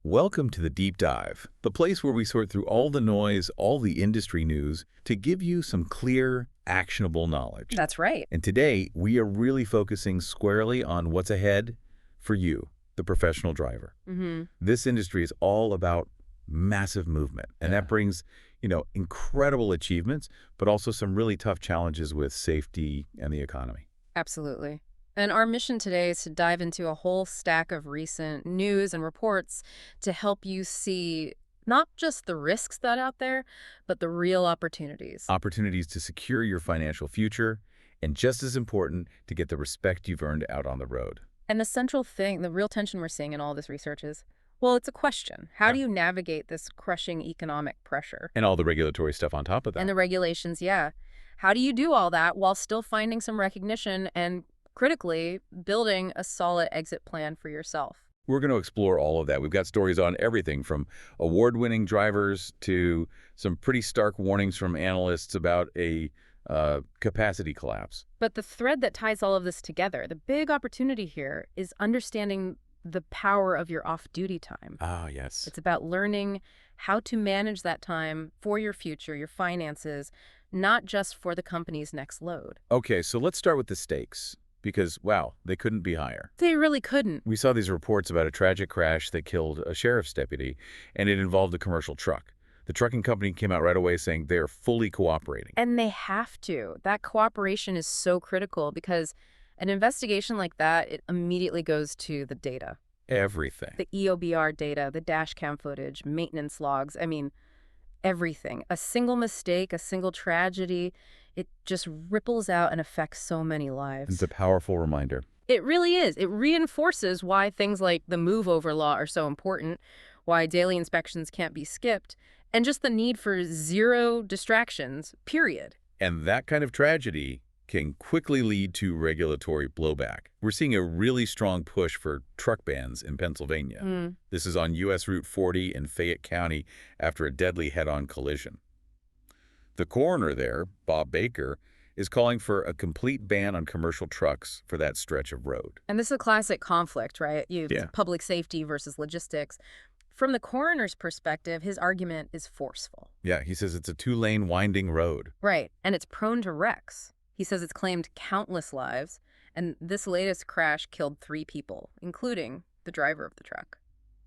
Welcome to the Deep Dive, the place where we sort through all the noise, all the industry news, to give you some clear, actionable knowledge. That's right. And today, we are really focusing squarely on what's ahead for you, the professional driver. This industry is all about massive movement, and that brings, incredible achievements, but also some really tough challenges with safety and the economy. Absolutely. And our mission today is to dive into a whole stack of recent news and reports to help you see not just the risks that are out there, but the real opportunities. Opportunities to secure your financial future, and just as important, to get the respect you've earned out on the road. And the central thing, the real tension we're seeing in all this research is, well, it's a question. How do you navigate this crushing economic pressure? And all the regulatory stuff on top of that. And the regulations, yeah. How do you do all that while still finding some recognition and, critically, building a solid exit plan for yourself? We're going to explore all of that. We've got stories on everything from award-winning drivers to some pretty stark warnings from analysts about a capacity collapse. But the thread that ties all of this together, the big opportunity here, is understanding the power of your off-duty time. Ah, yes. It's about learning how to manage that time for your future, your finances, not just for the company's next load. Okay, so let's start with the stakes. Because, wow, they couldn't be higher. They really couldn't. We saw these reports about a tragic crash that killed a sheriff's deputy, and it involved a commercial truck. The trucking company came out right away saying they're fully cooperating. And they have to. That cooperation is so critical because an investigation like that, it immediately goes to the data. Everything. The EOBR data, the dash cam footage, maintenance logs, everything. A single mistake, a single tragedy, it just ripples out and affects so many lives. It's a powerful reminder. It really is. It reinforces why things like the move-over law are so important, why daily inspections can't be skipped, and just the need for zero distractions, period. And that kind of tragedy can quickly lead to regulatory blowback. We're seeing a really strong push for truck bans in Pennsylvania. This is on U.S. Route 40 in Fayette County after a deadly head-on collision. The coroner there, Bob Baker, is calling for a complete ban on commercial trucks for that stretch of road. And this is a classic conflict, right? Public safety versus logistics. From the coroner's perspective, his argument is forceful. Yeah, he says it's a two-lane winding road. Right, and it's prone to wrecks. He says it's claimed countless lives, and this latest crash killed 3 people, including the driver of the truck.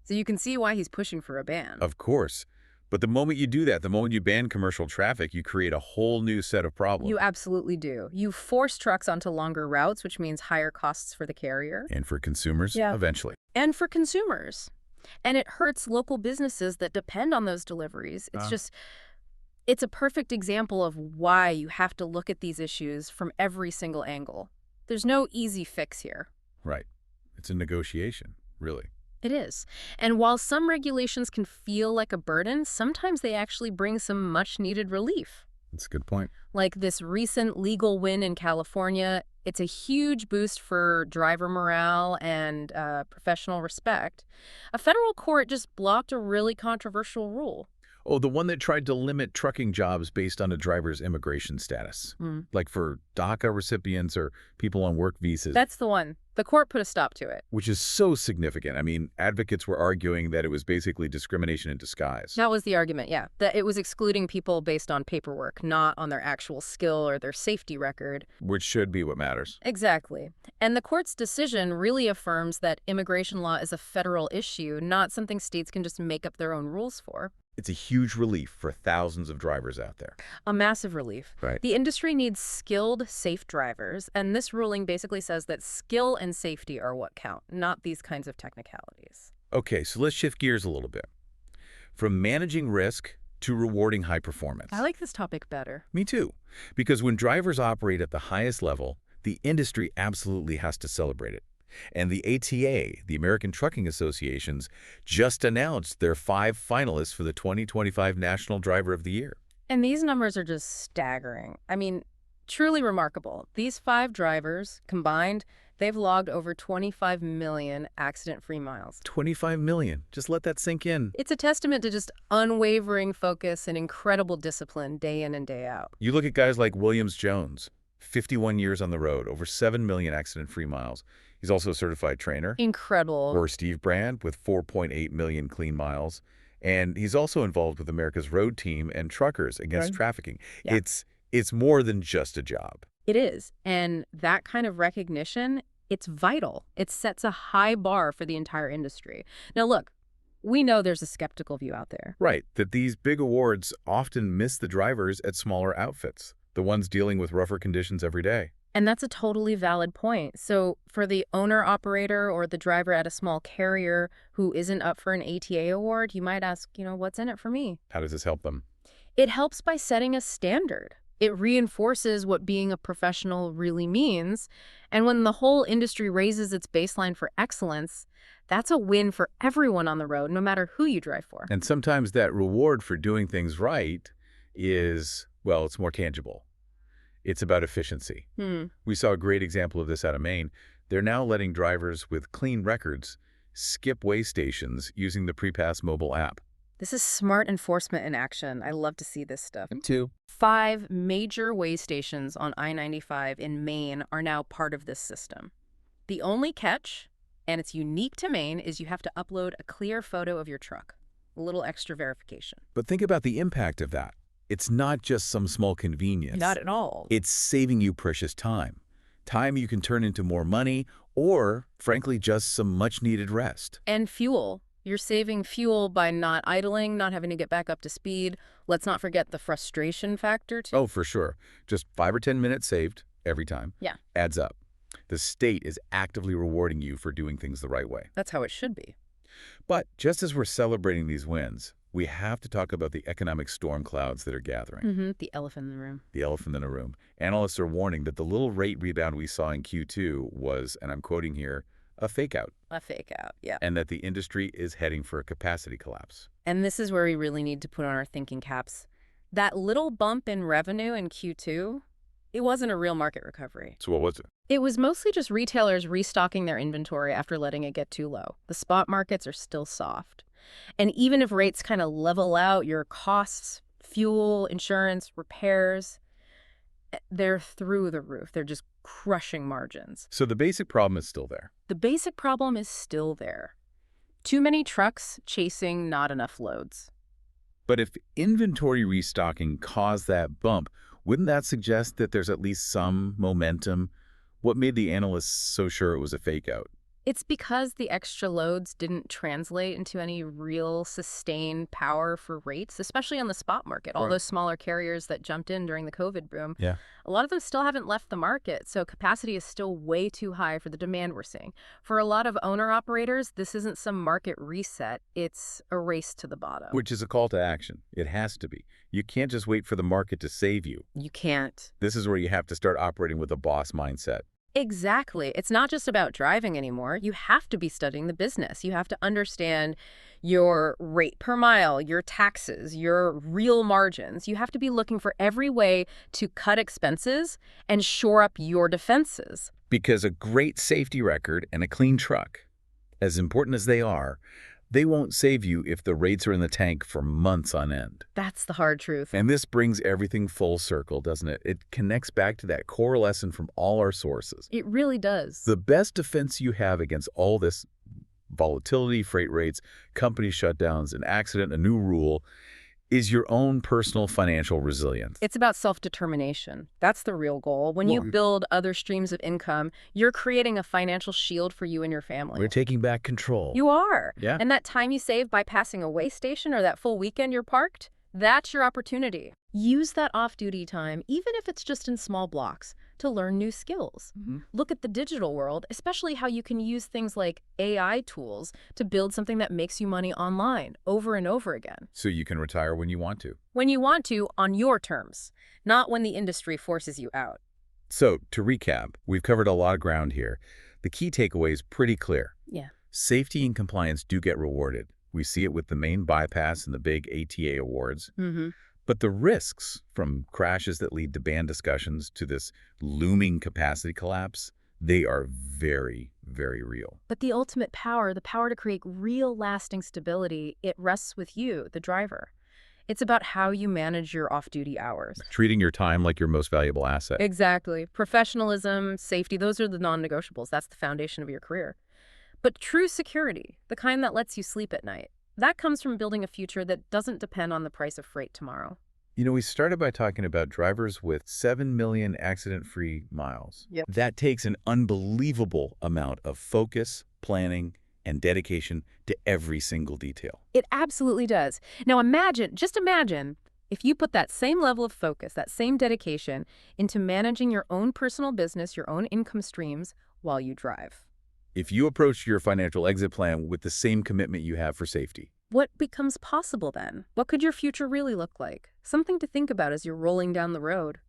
So you can see why he's pushing for a ban. Of course. But the moment you do that, the moment you ban commercial traffic, you create a whole new set of problems. You absolutely do. You force trucks onto longer routes, which means higher costs for the carrier. And for consumers, eventually. And for consumers. And it hurts local businesses that depend on those deliveries. It's a perfect example of why you have to look at these issues from every single angle. There's no easy fix here. Right. It's a negotiation, really. It is. And while some regulations can feel like a burden, sometimes they actually bring some much-needed relief. That's a good point. Like this recent legal win in California, it's a huge boost for driver morale and professional respect. A federal court just blocked a really controversial rule. Oh, the one that tried to limit trucking jobs based on a driver's immigration status. Like for DACA recipients or people on work visas. That's the one. The court put a stop to it. Which is so significant. I mean, advocates were arguing that it was basically discrimination in disguise. That was the argument, yeah. That it was excluding people based on paperwork, not on their actual skill or their safety record. Which should be what matters. Exactly. And the court's decision really affirms that immigration law is a federal issue, not something states can just make up their own rules for. It's a huge relief for thousands of drivers out there. A massive relief. Right. The industry needs skilled, safe drivers, and this ruling basically says that skill and safety are what count, not these kinds of technicalities. Okay, so let's shift gears a little bit. From managing risk to rewarding high performance. I like this topic better. Me too. Because when drivers operate at the highest level, the industry absolutely has to celebrate it. And the ATA, the American Trucking Associations, just announced their 5 finalists for the 2025 National Driver of the Year. And these numbers are just staggering. Truly remarkable. These 5 drivers, combined, they've logged over 25 million accident-free miles. 25 million. Just let that sink in. It's a testament to just unwavering focus and incredible discipline day in and day out. You look at guys like Williams Jones, 51 years on the road, over 7 million accident-free miles. He's also a certified trainer. Incredible. Or Steve Brand with 4.8 million clean miles. And he's also involved with America's Road Team and Truckers Against Right. Trafficking. Yeah. It's more than just a job. It is. And that kind of recognition, it's vital. It sets a high bar for the entire industry. Now, look, we know there's a skeptical view out there. Right, that these big awards often miss the drivers at smaller outfits, the ones dealing with rougher conditions every day. And that's a totally valid point. So for the owner-operator or the driver at a small carrier who isn't up for an ATA award, you might ask, what's in it for me? How does this help them? It helps by setting a standard. It reinforces what being a professional really means. And when the whole industry raises its baseline for excellence, that's a win for everyone on the road, no matter who you drive for. And sometimes that reward for doing things right is, well, it's more tangible. It's about efficiency. We saw a great example of this out of Maine. They're now letting drivers with clean records skip weigh stations using the PrePass mobile app. This is smart enforcement in action. I love to see this stuff. Me too. 5 major weigh stations on I-95 in Maine are now part of this system. The only catch, and it's unique to Maine, is you have to upload a clear photo of your truck. A little extra verification. But think about the impact of that. It's not just some small convenience. Not at all. It's saving you precious time. Time you can turn into more money or, frankly, just some much-needed rest. And fuel. You're saving fuel by not idling, not having to get back up to speed. Let's not forget the frustration factor, too. Oh, for sure. Just 5 or 10 minutes saved every time. Yeah. Adds up. The state is actively rewarding you for doing things the right way. That's how it should be. But just as we're celebrating these wins, we have to talk about the economic storm clouds that are gathering. The elephant in the room. The elephant in the room. Analysts are warning that the little rate rebound we saw in Q2 was, and I'm quoting here, a fake out. A fake out, yeah. And that the industry is heading for a capacity collapse. And this is where we really need to put on our thinking caps. That little bump in revenue in Q2, it wasn't a real market recovery. So what was it? It was mostly just retailers restocking their inventory after letting it get too low. The spot markets are still soft. And even if rates kind of level out, your costs, fuel, insurance, repairs, they're through the roof. They're just crushing margins. So the basic problem is still there. The basic problem is still there. Too many trucks chasing not enough loads. But if inventory restocking caused that bump, wouldn't that suggest that there's at least some momentum? What made the analysts so sure it was a fake out? It's because the extra loads didn't translate into any real sustained power for rates, especially on the spot market. All those smaller carriers that jumped in during the COVID boom, Yeah. a lot of them still haven't left the market, so capacity is still way too high for the demand we're seeing. For a lot of owner-operators, this isn't some market reset. It's a race to the bottom. Which is a call to action. It has to be. You can't just wait for the market to save you. You can't. This is where you have to start operating with a boss mindset. Exactly. It's not just about driving anymore. You have to be studying the business. You have to understand your rate per mile, your taxes, your real margins. You have to be looking for every way to cut expenses and shore up your defenses. Because a great safety record and a clean truck, as important as they are, they won't save you if the rates are in the tank for months on end. That's the hard truth. And this brings everything full circle, doesn't it? It connects back to that core lesson from all our sources. It really does. The best defense you have against all this volatility, freight rates, company shutdowns, an accident, a new rule, is your own personal financial resilience. It's about self-determination. That's the real goal. When you build other streams of income, you're creating a financial shield for you and your family. We're taking back control. You are. Yeah. And that time you save by passing a weigh station or that full weekend you're parked, that's your opportunity. Use that off-duty time, even if it's just in small blocks, to learn new skills. Look at the digital world, especially how you can use things like AI tools to build something that makes you money online over and over again. So you can retire when you want to. When you want to, on your terms, not when the industry forces you out. So to recap, we've covered a lot of ground here. The key takeaway is pretty clear. Yeah. Safety and compliance do get rewarded. We see it with the Maine bypass and the big ATA awards. But the risks, from crashes that lead to ban discussions to this looming capacity collapse, they are very, very real. But the ultimate power, the power to create real lasting stability, it rests with you, the driver. It's about how you manage your off-duty hours. Treating your time like your most valuable asset. Exactly. Professionalism, safety, those are the non-negotiables. That's the foundation of your career. But true security, the kind that lets you sleep at night, that comes from building a future that doesn't depend on the price of freight tomorrow. We started by talking about drivers with 7 million accident-free miles. Yep. That takes an unbelievable amount of focus, planning, and dedication to every single detail. It absolutely does. Now just imagine, if you put that same level of focus, that same dedication into managing your own personal business, your own income streams while you drive. If you approach your financial exit plan with the same commitment you have for safety. What becomes possible then? What could your future really look like? Something to think about as you're rolling down the road.